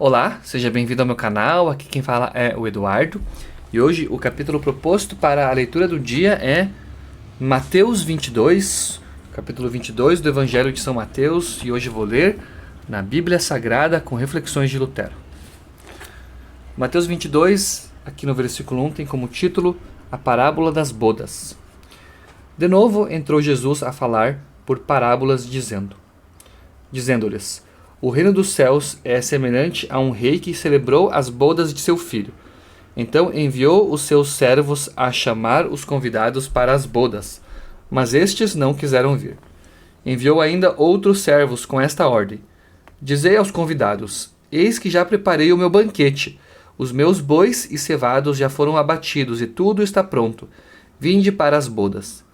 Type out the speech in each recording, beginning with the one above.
Olá, seja bem-vindo ao meu canal, aqui quem fala é o Eduardo. E hoje o capítulo proposto para a leitura do dia é Mateus 22, capítulo 22 do Evangelho de São Mateus. E hoje vou ler na Bíblia Sagrada com reflexões de Lutero. Mateus 22, aqui no versículo 1, tem como título A Parábola das Bodas. De novo entrou Jesus a falar por parábolas dizendo-lhes: O reino dos céus é semelhante a um rei que celebrou as bodas de seu filho. Então enviou os seus servos a chamar os convidados para as bodas, mas estes não quiseram vir. Enviou ainda outros servos com esta ordem: Dizei aos convidados: Eis que já preparei o meu banquete. Os meus bois e cevados já foram abatidos e tudo está pronto. Vinde para as bodas.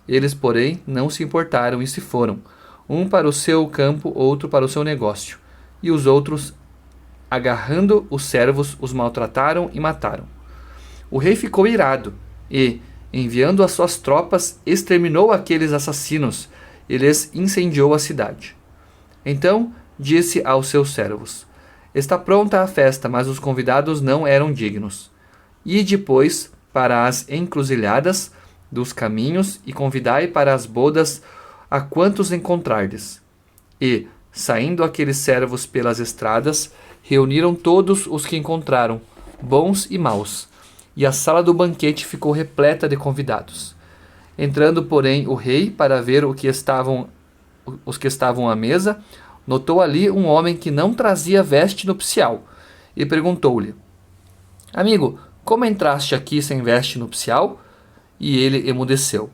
Eles, porém, não se importaram e se foram, um para o seu campo, outro para o seu negócio. E os outros, agarrando os servos, os maltrataram e mataram. O rei ficou irado e, enviando as suas tropas, exterminou aqueles assassinos e lhes incendiou a cidade. Então disse aos seus servos: Está pronta a festa, mas os convidados não eram dignos. Ide, pois, para as encruzilhadas dos caminhos e convidai para as bodas a quantos encontrardes. E, saindo aqueles servos pelas estradas, reuniram todos os que encontraram, bons e maus, e a sala do banquete ficou repleta de convidados. Entrando, porém, o rei para ver os que estavam à mesa, notou ali um homem que não trazia veste nupcial, e perguntou-lhe: Amigo, como entraste aqui sem veste nupcial? E ele emudeceu.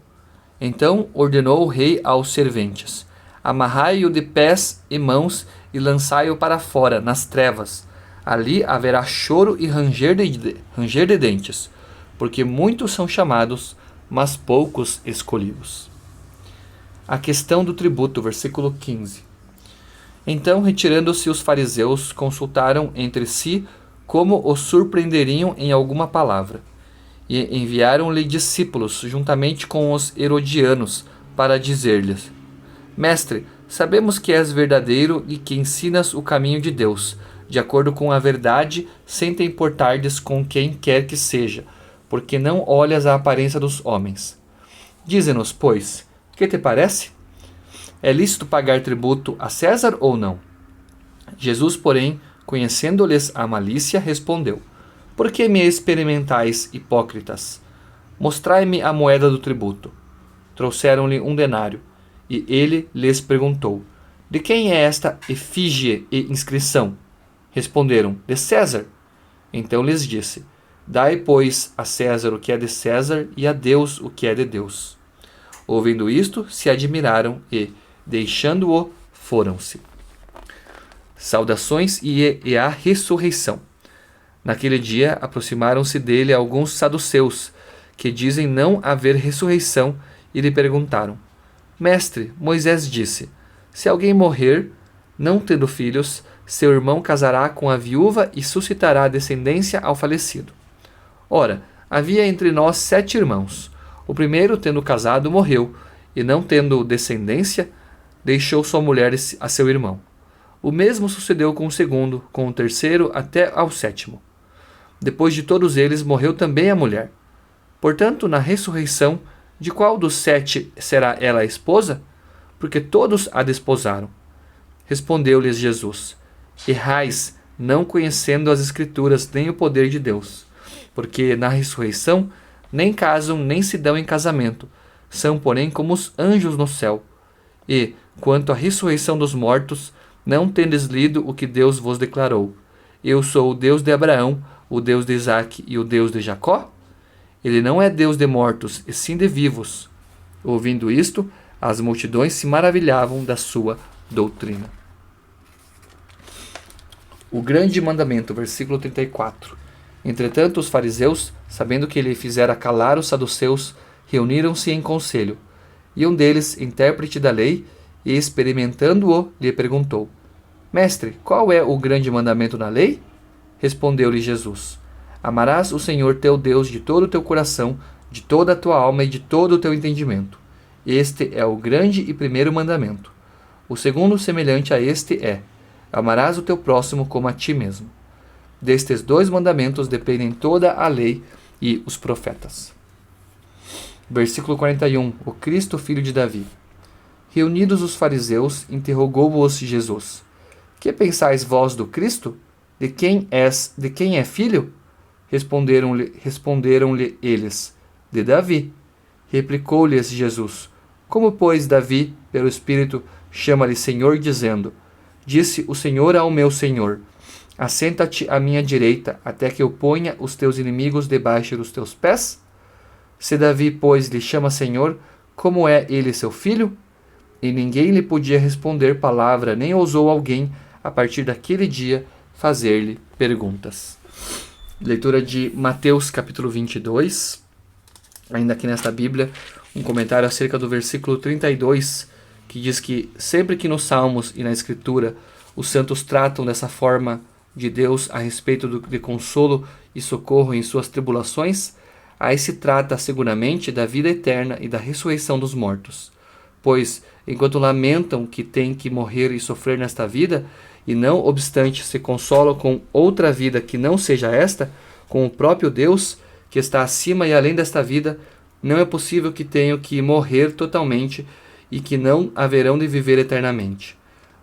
Então ordenou o rei aos serventes: Amarrai-o de pés e mãos e lançai-o para fora, nas trevas. Ali haverá choro e ranger de dentes, porque muitos são chamados, mas poucos escolhidos. A questão do tributo, versículo 15. Então, retirando-se os fariseus, consultaram entre si como o surpreenderiam em alguma palavra. E enviaram-lhe discípulos, juntamente com os herodianos, para dizer-lhes: Mestre, sabemos que és verdadeiro e que ensinas o caminho de Deus, de acordo com a verdade, sem te importardes com quem quer que seja, porque não olhas a aparência dos homens. Dize-nos, pois, que te parece? É lícito pagar tributo a César ou não? Jesus, porém, conhecendo-lhes a malícia, respondeu: Por que me experimentais, hipócritas? Mostrai-me a moeda do tributo. Trouxeram-lhe um denário, e ele lhes perguntou: De quem é esta efígie e inscrição? Responderam: De César. Então lhes disse: Dai, pois, a César o que é de César, e a Deus o que é de Deus. Ouvindo isto, se admiraram e, deixando-o, foram-se. Saudações e a ressurreição. Naquele dia aproximaram-se dele alguns saduceus, que dizem não haver ressurreição, e lhe perguntaram: Mestre, Moisés disse: Se alguém morrer, não tendo filhos, seu irmão casará com a viúva e suscitará descendência ao falecido. Ora, havia entre nós 7 irmãos. O primeiro, tendo casado, morreu, e não tendo descendência, deixou sua mulher a seu irmão. O mesmo sucedeu com o segundo, com o terceiro, até ao 7º. Depois de todos eles, morreu também a mulher. Portanto, na ressurreição, de qual dos 7 será ela a esposa? Porque todos a desposaram. Respondeu-lhes Jesus: Errais, não conhecendo as Escrituras nem o poder de Deus. Porque na ressurreição nem casam nem se dão em casamento, são, porém, como os anjos no céu. E, quanto à ressurreição dos mortos, não tendes lido o que Deus vos declarou: Eu sou o Deus de Abraão, o Deus de Isaque e o Deus de Jacó? Ele não é Deus de mortos, e sim de vivos. Ouvindo isto, as multidões se maravilhavam da sua doutrina. O grande mandamento, versículo 34. Entretanto, os fariseus, sabendo que ele fizera calar os saduceus, reuniram-se em conselho. E um deles, intérprete da lei, e experimentando-o, lhe perguntou: Mestre, qual é o grande mandamento na lei? Respondeu-lhe Jesus: Amarás o Senhor teu Deus de todo o teu coração, de toda a tua alma e de todo o teu entendimento. Este é o grande e primeiro mandamento. O segundo, semelhante a este, é: Amarás o teu próximo como a ti mesmo. Destes 2 mandamentos dependem toda a lei e os profetas. Versículo 41. O Cristo, filho de Davi. Reunidos os fariseus, interrogou-os Jesus: Que pensais vós do Cristo? De quem é filho? Responderam-lhe eles: De Davi. Replicou-lhes Jesus: Como, pois, Davi, pelo Espírito, chama-lhe Senhor, dizendo: Disse o Senhor ao meu Senhor: Assenta-te à minha direita, até que eu ponha os teus inimigos debaixo dos teus pés? Se Davi, pois, lhe chama Senhor, como é ele seu filho? E ninguém lhe podia responder palavra, nem ousou alguém, a partir daquele dia, fazer-lhe perguntas. Leitura de Mateus capítulo 22, ainda aqui nesta Bíblia, um comentário acerca do versículo 32, que diz que sempre que nos Salmos e na Escritura os santos tratam dessa forma de Deus a respeito de consolo e socorro em suas tribulações, aí se trata seguramente da vida eterna e da ressurreição dos mortos. Pois, enquanto lamentam que têm que morrer e sofrer nesta vida, e não obstante se consolam com outra vida que não seja esta, com o próprio Deus, que está acima e além desta vida, não é possível que tenham que morrer totalmente e que não haverão de viver eternamente.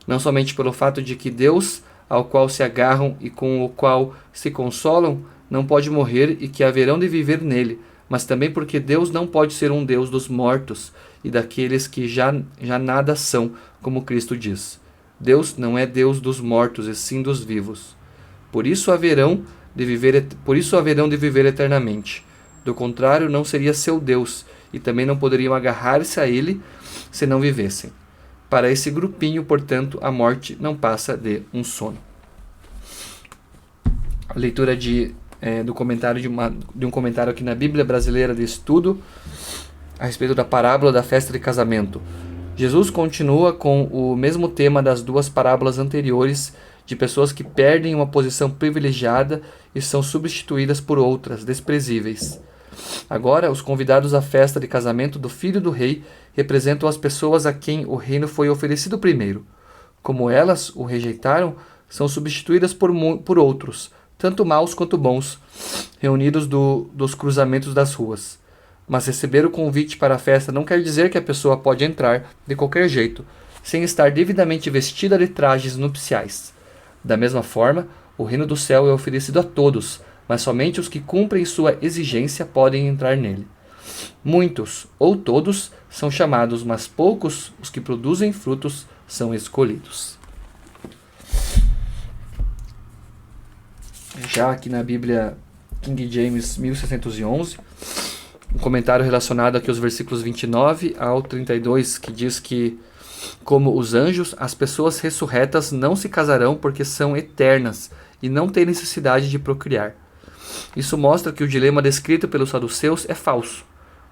Não somente pelo fato de que Deus, ao qual se agarram e com o qual se consolam, não pode morrer e que haverão de viver nele, mas também porque Deus não pode ser um Deus dos mortos e daqueles que já nada são, como Cristo diz. Deus não é Deus dos mortos, e sim dos vivos. Por isso haverão de viver eternamente. Do contrário, não seria seu Deus, e também não poderiam agarrar-se a ele se não vivessem. Para esse grupinho, portanto, a morte não passa de um sono. A leitura do comentário de um comentário aqui na Bíblia Brasileira de Estudo a respeito da parábola da festa de casamento. Jesus continua com o mesmo tema das 2 parábolas anteriores de pessoas que perdem uma posição privilegiada e são substituídas por outras, desprezíveis. Agora, os convidados à festa de casamento do filho do rei representam as pessoas a quem o reino foi oferecido primeiro. Como elas o rejeitaram, são substituídas por outros, tanto maus quanto bons, reunidos dos cruzamentos das ruas. Mas receber o convite para a festa não quer dizer que a pessoa pode entrar de qualquer jeito, sem estar devidamente vestida de trajes nupciais. Da mesma forma, o reino do céu é oferecido a todos, mas somente os que cumprem sua exigência podem entrar nele. Muitos, ou todos, são chamados, mas poucos, os que produzem frutos, são escolhidos. Já aqui na Bíblia King James 1611, um comentário relacionado aqui aos versículos 29 ao 32, que diz que, como os anjos, as pessoas ressurretas não se casarão porque são eternas e não têm necessidade de procriar. Isso mostra que o dilema descrito pelos saduceus é falso.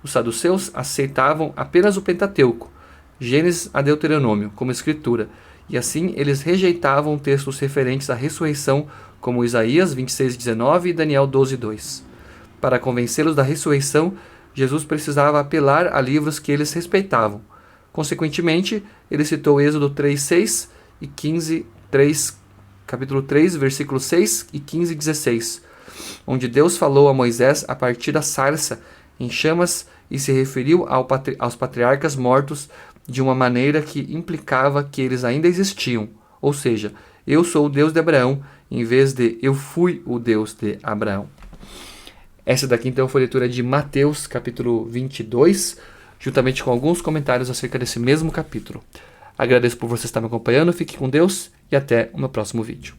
Os saduceus aceitavam apenas o Pentateuco, Gênesis a Deuteronômio, como escritura, e assim eles rejeitavam textos referentes à ressurreição, como Isaías 26:19 e Daniel 12:2. Para convencê-los da ressurreição, Jesus precisava apelar a livros que eles respeitavam. Consequentemente, ele citou Êxodo 3:6 e capítulo 3, versículos 6 e 15:16, onde Deus falou a Moisés a partir da sarça em chamas e se referiu aos patriarcas mortos de uma maneira que implicava que eles ainda existiam, ou seja, eu sou o Deus de Abraão, em vez de eu fui o Deus de Abraão. Essa daqui então foi a leitura de Mateus capítulo 22, juntamente com alguns comentários acerca desse mesmo capítulo. Agradeço por você estar me acompanhando, fique com Deus e até o meu próximo vídeo.